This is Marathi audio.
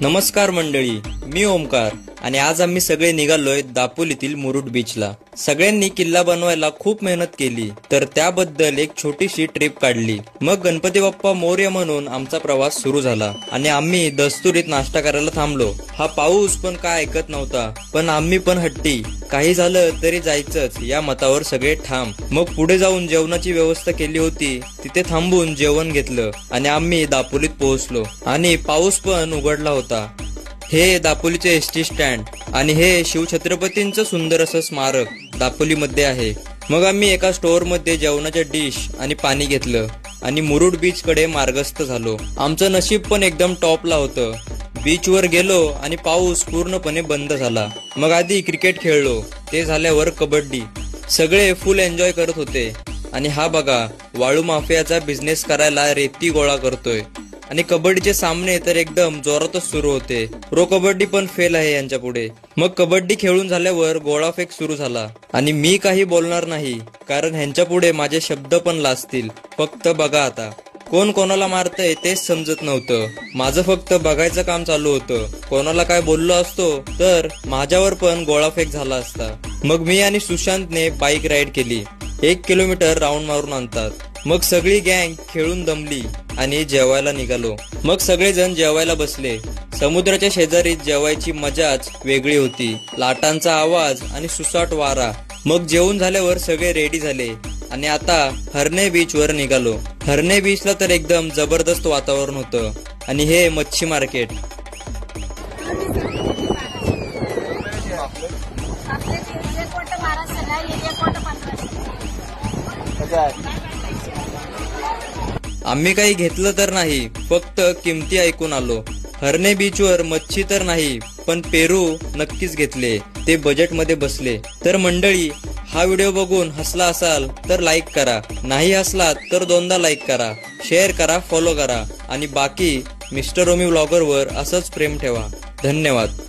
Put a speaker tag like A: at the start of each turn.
A: नमस्कार मंडळी, मी ओमकार आणि आज आम्ही सगळे निघालोय दापोलीतील मुरुड बीचला। सगळ्यांनी किल्ला बनवायला खूप मेहनत केली, तर त्याबद्दल एक छोटीशी ट्रिप काढली। मग गणपती बाप्पा मोरया म्हणून आमचा प्रवास सुरू झाला आणि आम्ही दस्तुरीत नाश्ता करायला थांबलो। हा पाऊस पण काय ऐकत नव्हता, पण आम्ही पण हट्टी, काही झालं तरी जायचंच या मतावर सगळे ठाम। मग पुढे जाऊन जेवणाची व्यवस्था केली होती, तिथे थांबून जेवण घेतलं आणि आम्ही दापोलीत पोहोचलो आणि पाऊस पण उघडला होता। हे दापोलीचे एसटी स्टँड आणि हे शिवछत्रपतींचं सुंदर असं स्मारक दापोलीमध्ये आहे। मग आम्ही एका स्टोअर मध्ये जेवणाच्या डिश आणि पाणी घेतलं आणि मुरुड बीच कडे मार्गस्थ झालो। आमचं नशीब पण एकदम टॉपला होतं। बीच वर गेलो आणि पाऊस पूर्णपणे बंद झाला। मग आधी क्रिकेट खेळलो, ते झाल्यावर कबड्डी। सगळे फुल एन्जॉय करत होते आणि हा बघा, वाळू माफियाचा बिझनेस करायला रेती गोळा करतोय आणि कबड्डीचे सामने तर एकदम जोरातच सुरू होते। प्रो कबड्डी पण फेल आहे यांच्या पुढे। मग कबड्डी खेळून झाल्यावर गोळाफेक सुरू झाला आणि मी काही बोलणार नाही, कारण ह्यांच्या पुढे माझे शब्द पण लाजतील। फक्त बघा आता, कोण कोणाला मारतंय तेच समजत नव्हतं। माझं फक्त बघायचं काम चालू होतं। कोणाला काय बोललो असतो तर माझ्यावर पण गोळाफेक झाला असता। मग मी आणि सुशांतने बाईक राईड केली, 1 किलोमीटर राऊंड मारून आणतात। मग सगळी गँग खेळून दमली आणि जेवायला निघालो। मग सगळेजण जेवायला बसले। समुद्राच्या शेजारी जेवायची मजाच वेगळी होती, लाटांचा आवाज आणि सुसाट वारा। मग जेवून झाल्यावर सगळे रेडी झाले आणि आता हरणे बीच वर निघालो। हरणे बीचला तर एकदम जबरदस्त वातावरण होतं आणि हे मच्छी मार्केट। आम्ही काही घेतलं तर नाही, फक्त किमती ऐकून आलो। हरणे बीचवर मच्छी तर नाही, पण पेरू नक्कीच घेतले, ते बजेट मध्ये बसले। तर मंडळी, हा व्हिडिओ बघून हसला असाल तर लाईक करा, नाही हसलात तर 2दा लाईक करा, शेअर करा, फॉलो करा आणि बाकी मिस्टर ओमी व्लॉगर वर असंच प्रेम ठेवा। धन्यवाद।